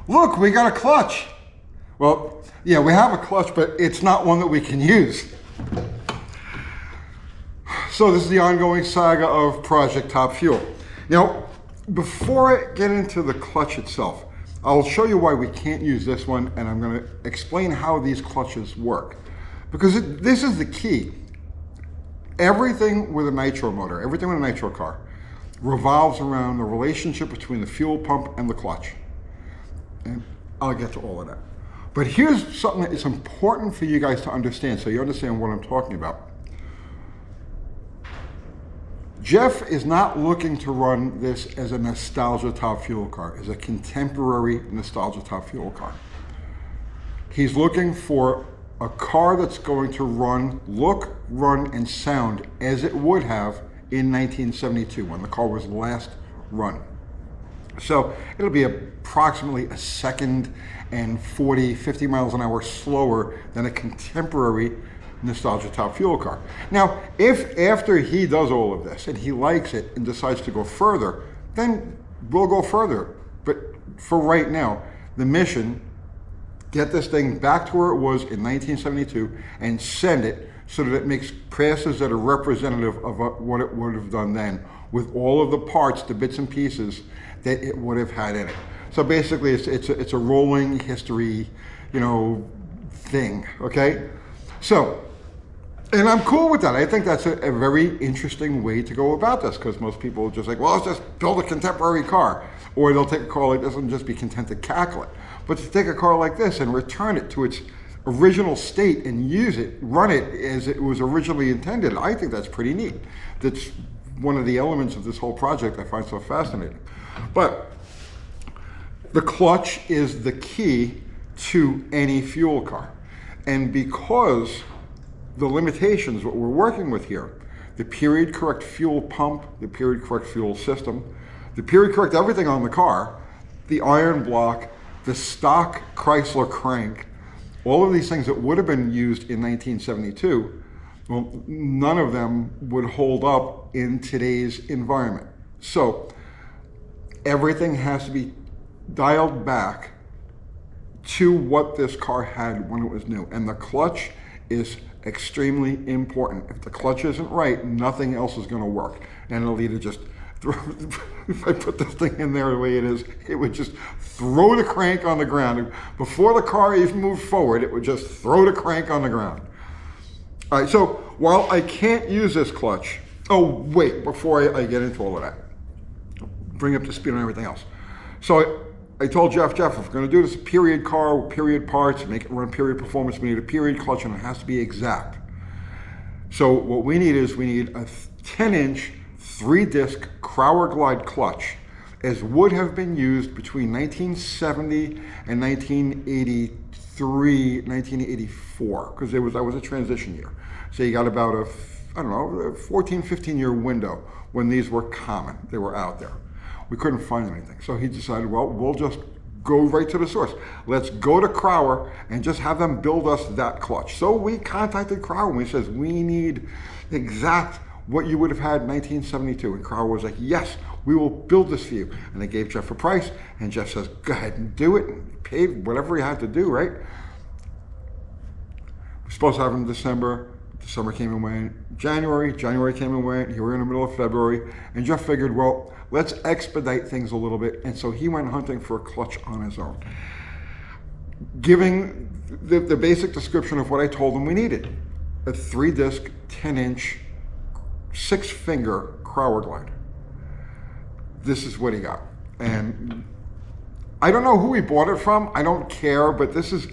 look, we got a clutch. Well, yeah, we have a clutch, but it's not one that we can use. So this is the ongoing saga of Project Top Fuel. Now, before I get into the clutch itself, I'll show you why we can't use this one, and I'm going to explain how these clutches work. Because this is the key. Everything with a nitro motor, everything with a nitro car, revolves around the relationship between the fuel pump and the clutch. And I'll get to all of that. But here's something that is important for you guys to understand, so you understand what I'm talking about. Jeff is not looking to run this as a nostalgia top fuel car, as a contemporary nostalgia top fuel car. He's looking for a car that's going to look, run, and sound as it would have in 1972 when the car was last run. So it'll be approximately a second and 40, 50 miles an hour slower than a contemporary nostalgia top fuel car. Now, if after he does all of this and he likes it and decides to go further, then we'll go further. But for right now, the mission, get this thing back to where it was in 1972 and send it so that it makes passes that are representative of what it would have done then, with all of the parts, the bits and pieces that it would have had in it. So basically, it's a rolling history, thing, okay? So, and I'm cool with that. I think that's a very interesting way to go about this, because most people are just like, well, let's just build a contemporary car. Or they'll take a car like this and just be content to cackle it. But to take a car like this and return it to its original state and use it, run it as it was originally intended, I think that's pretty neat. That's one of the elements of this whole project I find so fascinating. But the clutch is the key to any fuel car. And because the limitations, what we're working with here, the period correct fuel pump, the period correct fuel system, the period correct everything on the car, the iron block, the stock Chrysler crank, all of these things that would have been used in 1972, well, none of them would hold up in today's environment. So everything has to be dialed back to what this car had when it was new. And the clutch is extremely important. If the clutch isn't right, nothing else is going to work. And it'll either just if I put this thing in there the way it is, it would just throw the crank on the ground. Before the car even moved forward, it would just throw the crank on the ground. All right, so while I can't use this clutch, oh wait, before I get into all of that, bring up to speed on everything else. So I told Jeff, if we're going to do this period car with period parts, make it run period performance, we need a period clutch, and it has to be exact. So what we need is we need a 10-inch 3-disc Crowerglide clutch, as would have been used between 1970 and 1983, 1984, because that was a transition year. So you got about a 14, 15-year window when these were common. They were out there. We couldn't find anything. So he decided, well, we'll just go right to the source. Let's go to Crower and just have them build us that clutch. So we contacted Crower and we says, we need exact what you would have had in 1972. And Crower was like, yes, we will build this for you. And they gave Jeff a price, and Jeff says, go ahead and do it. And he paid whatever he had to do, right? We're supposed to have it in December. December came and went. January came and went. Here we're in the middle of February. And Jeff figured, well, let's expedite things a little bit. And so he went hunting for a clutch on his own, giving the basic description of what I told him we needed. A 3-disc, 10-inch, 6-finger Crowerglide. This is what he got. And I don't know who he bought it from. I don't care, but this is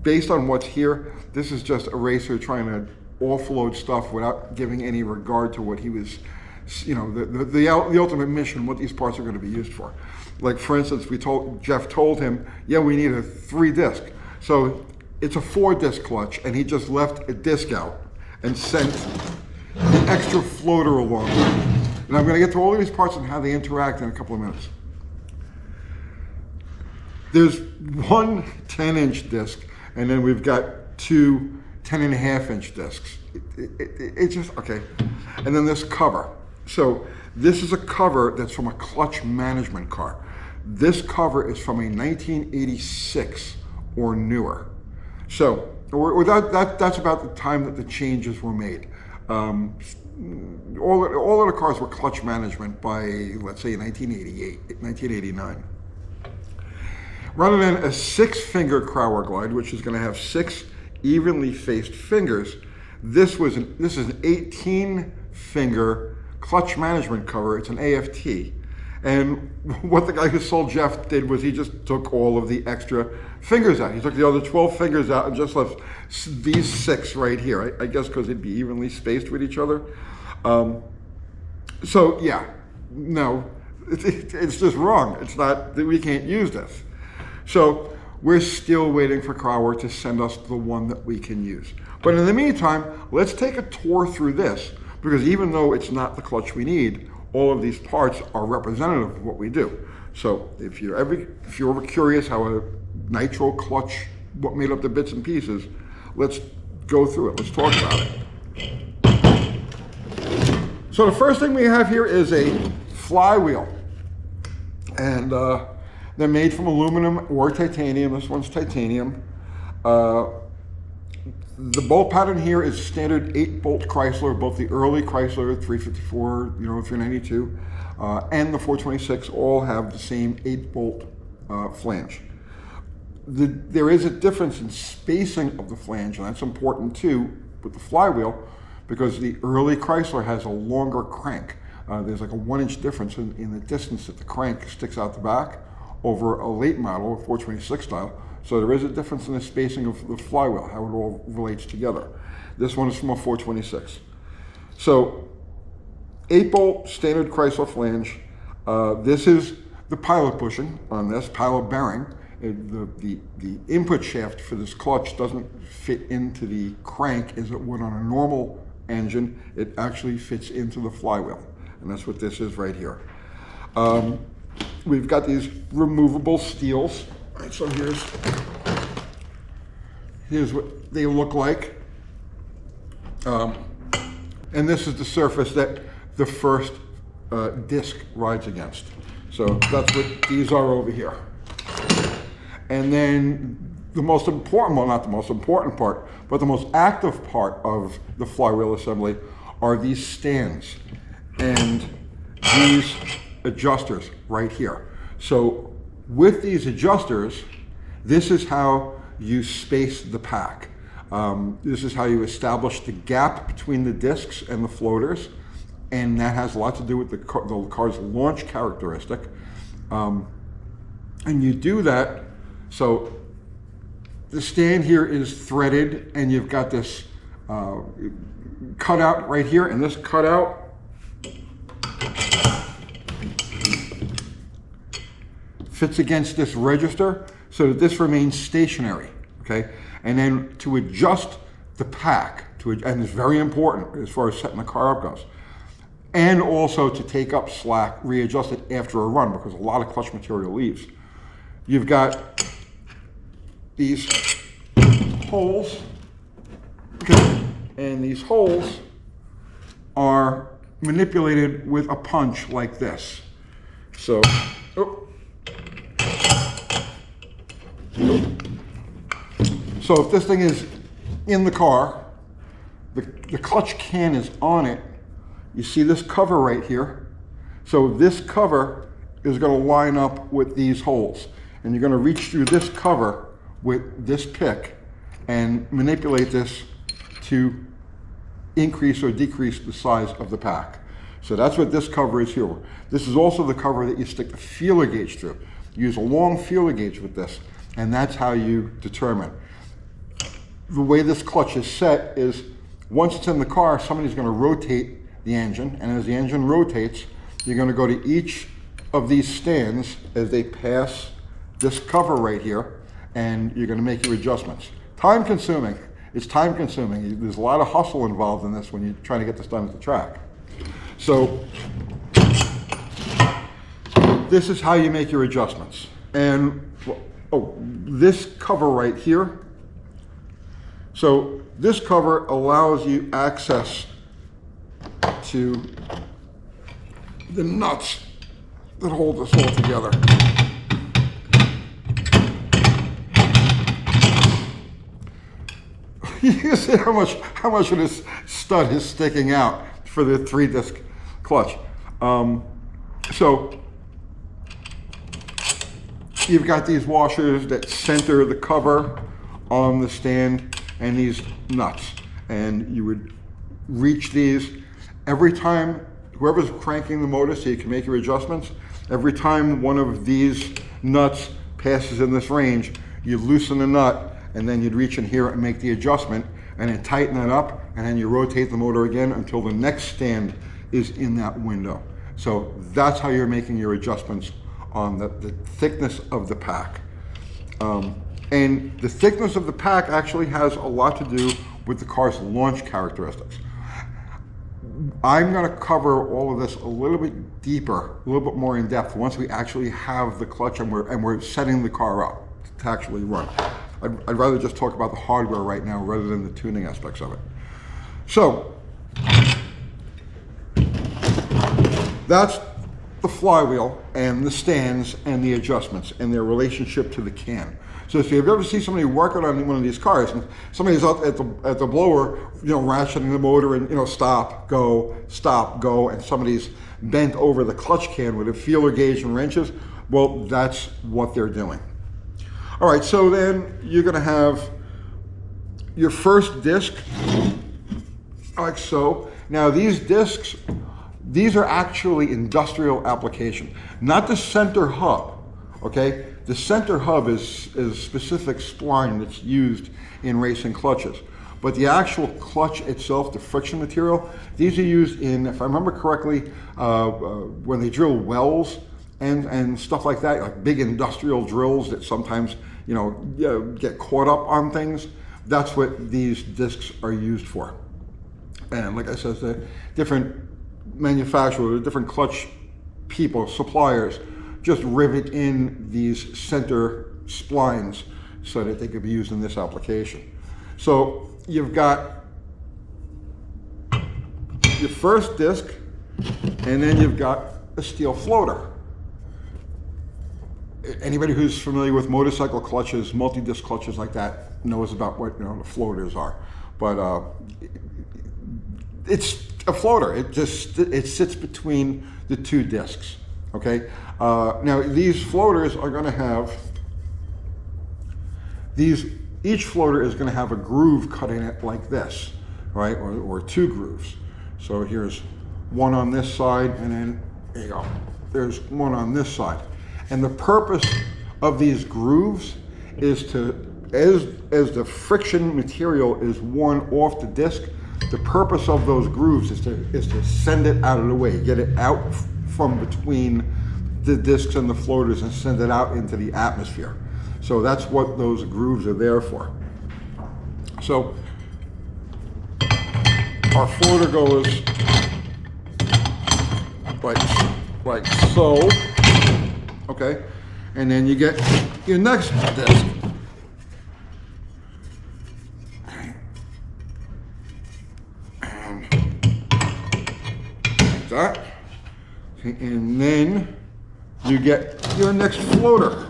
based on what's here. This is just a racer trying to offload stuff without giving any regard to what he was, the ultimate mission, what these parts are going to be used for. Like, for instance, Jeff told him, yeah, we need a 3-disc. So it's a 4-disc clutch, and he just left a disc out and sent the extra floater along. And I'm going to get to all of these parts and how they interact in a couple of minutes. There's one 10-inch disc, and then we've got two 10.5-inch discs. It's just, okay. And then this cover. So this is a cover that's from a clutch management car. This cover is from a 1986 or newer. So, that's about the time that the changes were made. All of the cars were clutch management by, let's say, 1988, 1989. Rather than a 6-finger Crowerglide, which is going to have 6 evenly faced fingers, this is an 18-finger clutch management cover. It's an AFT. And what the guy who sold Jeff did was he just took all of the extra fingers out. He took the other 12 fingers out and just left these 6 right here. I guess because they'd be evenly spaced with each other. So yeah, no, it's just wrong. It's not that we can't use this. So we're still waiting for Crower to send us the one that we can use. But in the meantime, let's take a tour through this, because even though it's not the clutch we need, all of these parts are representative of what we do. So if you're ever curious how a nitro clutch, what made up the bits and pieces, let's go through it. Let's talk about it. So the first thing we have here is a flywheel. And they're made from aluminum or titanium. This one's titanium. The bolt pattern here is standard 8-bolt Chrysler. Both the early Chrysler 354, 392, and the 426 all have the same 8-bolt flange. There is a difference in spacing of the flange, and that's important too with the flywheel, because the early Chrysler has a longer crank. There's like a 1-inch difference in the distance that the crank sticks out the back over a late model, 426 style. So there is a difference in the spacing of the flywheel, how it all relates together. This one is from a 426. So 8-bolt standard Chrysler flange. This is the pilot bushing on this, pilot bearing. The input shaft for this clutch doesn't fit into the crank as it would on a normal engine. It actually fits into the flywheel. And that's what this is right here. We've got these removable steels. All right, so here's what they look like. And this is the surface that the first disc rides against. So that's what these are over here. And then the most important, well, not the most important part, but the most active part of the flywheel assembly are these stands and these adjusters right here. So with these adjusters, this is how you space the pack. This is how you establish the gap between the discs and the floaters, and that has a lot to do with the car's launch characteristic. And you do that, so the stand here is threaded, and you've got this cutout right here, and this cutout fits against this register so that this remains stationary, okay? And then to adjust the pack, and it's very important as far as setting the car up goes, and also to take up slack, readjust it after a run, because a lot of clutch material leaves. You've got these holes, okay? And these holes are manipulated with a punch like this. So, so if this thing is in the car, the clutch can is on it. You see this cover right here. So this cover is going to line up with these holes. And you're going to reach through this cover with this pick and manipulate this to increase or decrease the size of the pack. So that's what this cover is here. This is also the cover that you stick the feeler gauge through. You use a long feeler gauge with this, and that's how you determine. The way this clutch is set is once it's in the car, somebody's going to rotate the engine, and as the engine rotates, you're going to go to each of these stands as they pass this cover right here, and you're going to make your adjustments. Time consuming. It's time consuming. There's a lot of hustle involved in this when you're trying to get this done at the track. So this is how you make your adjustments. And this cover right here. So this cover allows you access to the nuts that hold this all together. You can see how much of this stud is sticking out for the 3-disc clutch. So you've got these washers that center the cover on the stand and these nuts. And you would reach these every time, whoever's cranking the motor so you can make your adjustments, every time one of these nuts passes in this range, you loosen the nut and then you'd reach in here and make the adjustment and then tighten that up and then you rotate the motor again until the next stand is in that window. So that's how you're making your adjustments on the thickness of the pack. And the thickness of the pack actually has a lot to do with the car's launch characteristics. I'm going to cover all of this a little bit deeper, a little bit more in depth once we actually have the clutch and we're setting the car up to actually run. I'd rather just talk about the hardware right now rather than the tuning aspects of it. So that's the flywheel and the stands and the adjustments and their relationship to the can. So if you've ever seen somebody working on one of these cars and somebody's out at the blower, ratcheting the motor and stop, go, and somebody's bent over the clutch can with a feeler gauge and wrenches, well, that's what they're doing. All right, so then you're gonna have your first disc, like so. Now these discs, these are actually industrial application, not the center hub, okay? The center hub is a specific spline that's used in racing clutches. But the actual clutch itself, the friction material, these are used in, if I remember correctly, when they drill wells and stuff like that, like big industrial drills that sometimes get caught up on things. That's what these discs are used for. And like I said, the different manufacturers, different clutch people, suppliers, just rivet in these center splines so that they could be used in this application. So you've got your first disc, and then you've got a steel floater. Anybody who's familiar with motorcycle clutches, multi-disc clutches like that, knows about what the floaters are. But it's a floater. It sits between the two discs. Okay. Now these floaters are going to have each floater is going to have a groove cut in it like this, right? Or two grooves. So here's one on this side, and then there you go. There's one on this side. And the purpose of these grooves is to, as the friction material is worn off the disc, the purpose of those grooves is to send it out of the way, get it out from between the discs and the floaters and send it out into the atmosphere. So that's what those grooves are there for. So our floater goes like so, okay? And then you get your next disc. And like that. And then you get your next floater.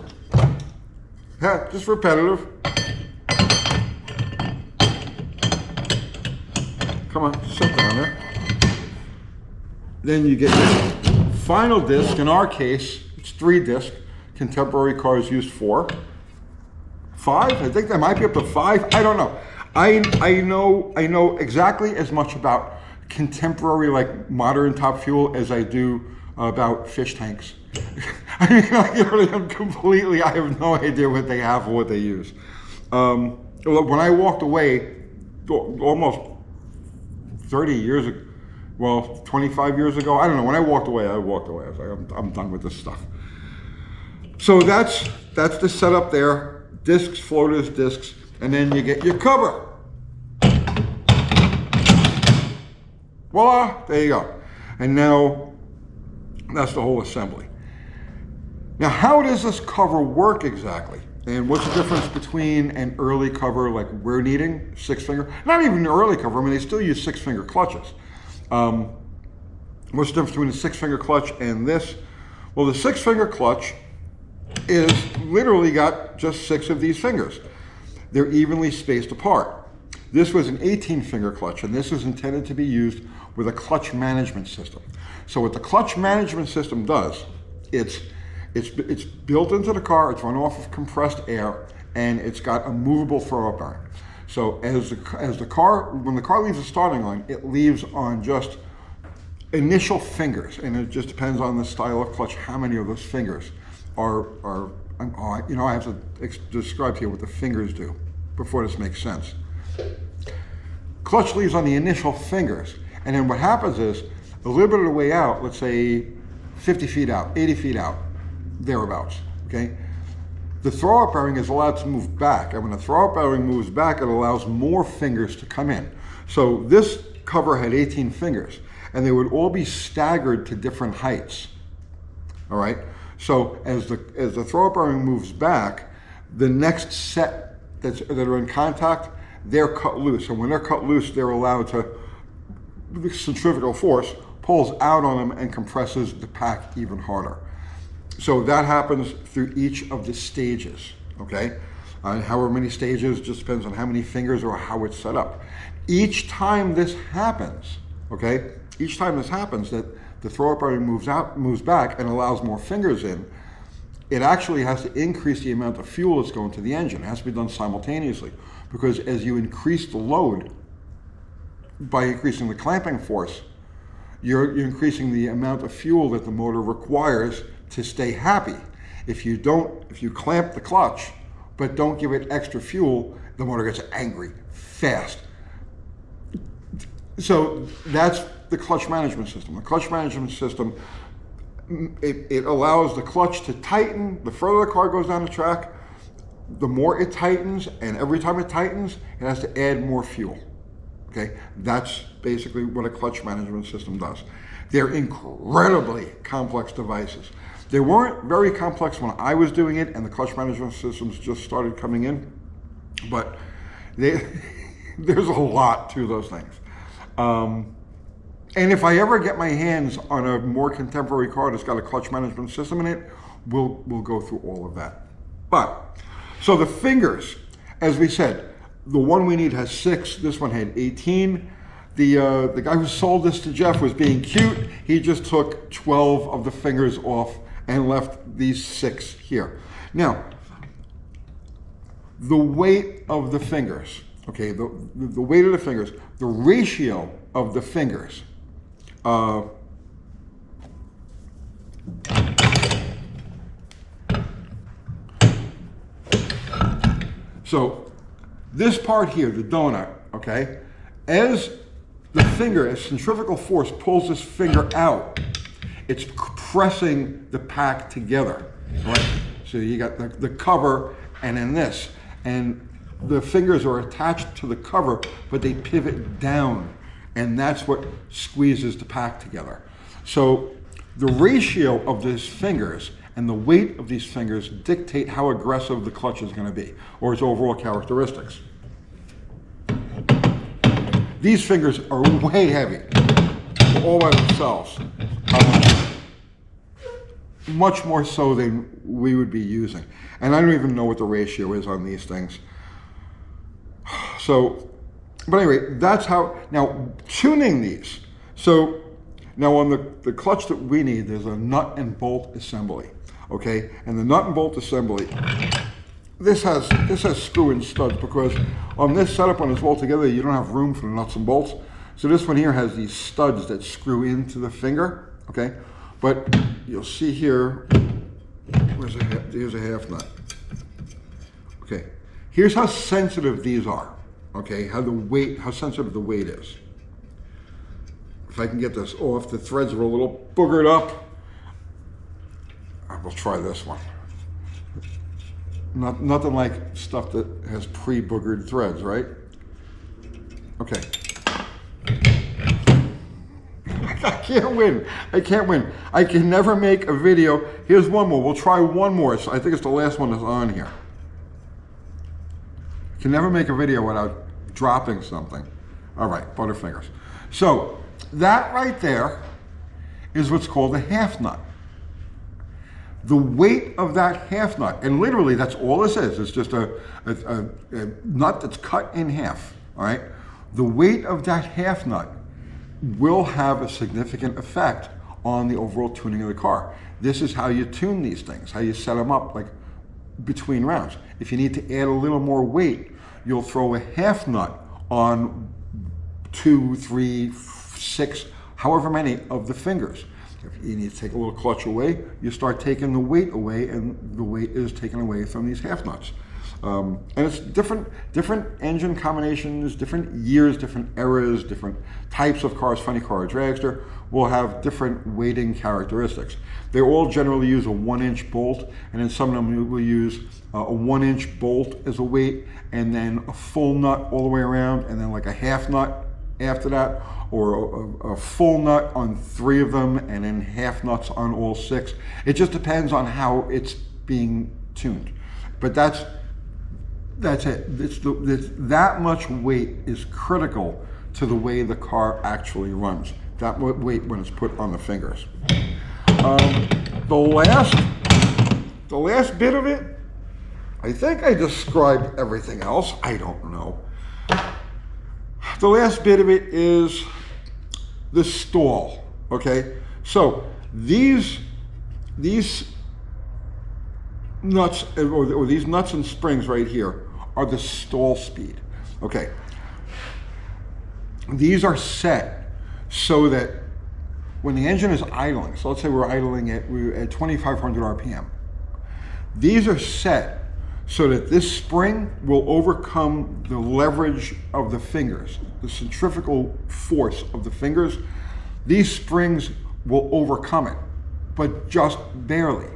Yeah, just repetitive. Come on, sit down there. Then you get your final disc. In our case, it's 3 discs. Contemporary cars use 4. 5? I think there might be up to 5. I don't know. I know exactly as much about contemporary, like modern Top Fuel, as I do about fish tanks. I mean, I have no idea what they have or what they use. When I walked away, almost 30 years ago, well, 25 years ago, I don't know, when I walked away. I was like, I'm done with this stuff. So that's the setup there. Discs, floaters, discs, and then you get your cover. Voila, there you go. And now that's the whole assembly. Now, how does this cover work exactly? And what's the difference between an early cover like we're needing, 6-finger? Not even an early cover, I mean, they still use 6-finger clutches. What's the difference between a 6-finger clutch and this? Well, the 6-finger clutch is literally got just 6 of these fingers. They're evenly spaced apart. This was an 18-finger clutch, and this is intended to be used with a clutch management system. So what the clutch management system does, it's built into the car, it's run off of compressed air, and it's got a movable throw-up bearing. So when the car leaves the starting line, it leaves on just initial fingers, and it just depends on the style of clutch how many of those fingers are I have to describe to you what the fingers do before this makes sense. Clutch leaves on the initial fingers, and then what happens is a little bit of the way out, let's say 50 feet out, 80 feet out, thereabouts, okay? The throw-up bearing is allowed to move back, and when the throw-up bearing moves back, it allows more fingers to come in. So this cover had 18 fingers, and they would all be staggered to different heights, all right? So as the throw-up bearing moves back, the next set that are in contact, they're cut loose. And when they're cut loose, they're allowed to, the centrifugal force pulls out on them and compresses the pack even harder. So that happens through each of the stages, okay? However many stages, just depends on how many fingers or how it's set up. Each time this happens, okay? Each time this happens, that the throw-up bearing moves back and allows more fingers in, it actually has to increase the amount of fuel that's going to the engine. It has to be done simultaneously, because as you increase the load by increasing the clamping force, you're increasing the amount of fuel that the motor requires to stay happy. If you clamp the clutch but don't give it extra fuel, the motor gets angry fast. So that's the clutch management system. The clutch management system, it allows the clutch to tighten. The further the car goes down the track, the more it tightens, and every time it tightens, it has to add more fuel. Okay, that's basically what a clutch management system does. They're incredibly complex devices. They weren't very complex when I was doing it, and the clutch management systems just started coming in, but there's a lot to those things. And if I ever get my hands on a more contemporary car that's got a clutch management system in it, we'll go through all of that. But, so the fingers, as we said, the one we need has 6, this one had 18. The guy who sold this to Jeff was being cute. He just took 12 of the fingers off and left these 6 here. Now, the weight of the fingers, okay, the weight of the fingers, the ratio of the fingers, so this part here, the donut, okay, as centrifugal force pulls this finger out, it's pressing the pack together, right? So you got the cover and then this, and the fingers are attached to the cover, but they pivot down, and that's what squeezes the pack together. So the ratio of these fingers and the weight of these fingers dictate how aggressive the clutch is going to be, or its overall characteristics. These fingers are way heavy, all by themselves. Much more so than we would be using. And I don't even know what the ratio is on these things. So, but anyway, that's how, now tuning these. So now on the clutch that we need, there's a nut and bolt assembly, okay? And the nut and bolt assembly, this has screw-in studs, because on this setup, when it's all together, you don't have room for the nuts and bolts. So this one here has these studs that screw into the finger, okay? But you'll see here, here's a half nut. Okay, here's how sensitive these are, okay? How sensitive the weight is. If I can get this off, the threads are a little boogered up. We'll try this one. Nothing like stuff that has pre-boogered threads, right? Okay. I can't win. I can't win. I can never make a video. Here's one more. We'll try one more. So I think it's the last one that's on here. I can never make a video without dropping something. All right, Butterfingers. So that right there is what's called a half nut. The weight of that half nut, and literally that's all this is. It's just a nut that's cut in half, all right? The weight of that half nut will have a significant effect on the overall tuning of the car. This is how you tune these things, how you set them up like between rounds. If you need to add a little more weight, you'll throw a half nut on 2, 3, 6, however many of the fingers. If you need to take a little clutch away, you start taking the weight away, and the weight is taken away from these half nuts. And it's different engine combinations, different years, different eras, different types of cars. Funnycar or Dragster will have different weighting characteristics. They all generally use a 1-inch bolt, and then some of them will use a 1-inch bolt as a weight, and then a full nut all the way around, and then like a half nut after that, or a full nut on 3 of them, and then half nuts on all 6. It just depends on how it's being tuned. But that's it. That much weight is critical to the way the car actually runs. That weight when it's put on the fingers. The last bit of it, I think I described everything else. I don't know. The last bit of it is the stall. Okay, so these nuts, or these nuts and springs right here, are the stall speed. Okay, these are set so that when the engine is idling, so let's say we're idling at 2,500 RPM, these are set so that this spring will overcome the leverage of the fingers, the centrifugal force of the fingers. These springs will overcome it, but just barely.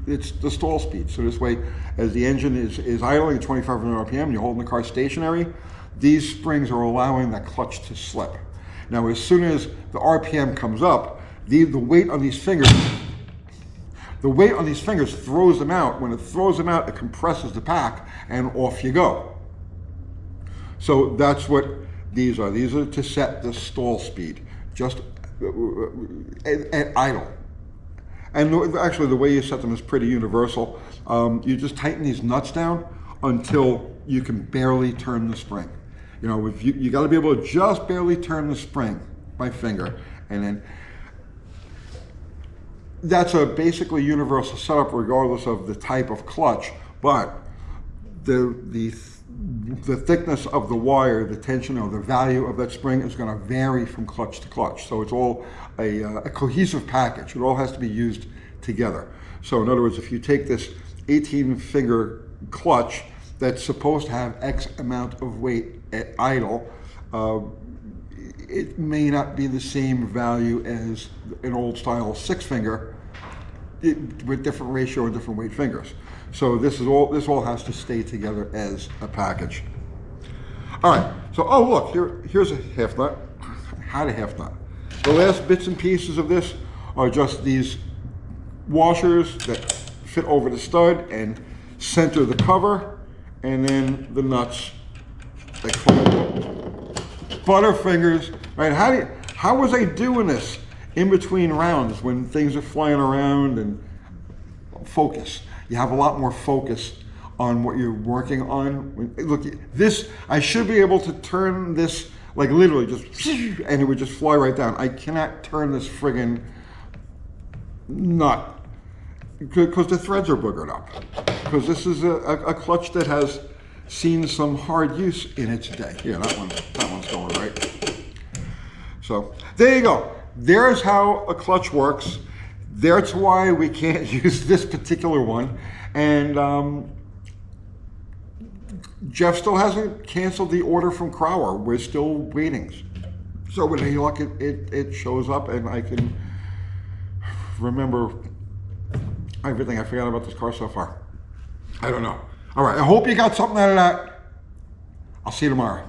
It's the stall speed. So this way, as the engine is idling at 2,500 RPM, you're holding the car stationary, these springs are allowing that clutch to slip. Now, as soon as the RPM comes up, the weight on these fingers, throws them out. When it throws them out, it compresses the pack, and off you go. So that's what these are. These are to set the stall speed, just at idle. And actually, the way you set them is pretty universal. You just tighten these nuts down until you can barely turn the spring. You know, if you got to be able to just barely turn the spring by finger, and then that's a basically universal setup regardless of the type of clutch. But the thickness of the wire, the tension or the value of that spring is going to vary from clutch to clutch. So it's all a cohesive package. It all has to be used together. So in other words, if you take this 18-finger clutch that's supposed to have X amount of weight at idle, it may not be the same value as an old style 6-finger with different ratio and different weight fingers. So this all has to stay together as a package. All right, so oh look, here's a half nut. I had a half nut. The last bits and pieces of this are just these washers that fit over the stud and center the cover, and then the nuts that come Butterfingers, right? How was I doing this in between rounds when things are flying around? And focus. You have a lot more focus on what you're working on. Look, this, I should be able to turn this, like literally just, and it would just fly right down. I cannot turn this friggin' nut because the threads are boogered up. Because this is a clutch that has seen some hard use in its day. Yeah, that one's going right. So there you go. There's how a clutch works. That's why we can't use this particular one. And Jeff still hasn't canceled the order from Crower. We're still waiting. So with any luck, it shows up and I can remember everything I forgot about this car so far. I don't know. All right, I hope you got something out of that. I'll see you tomorrow.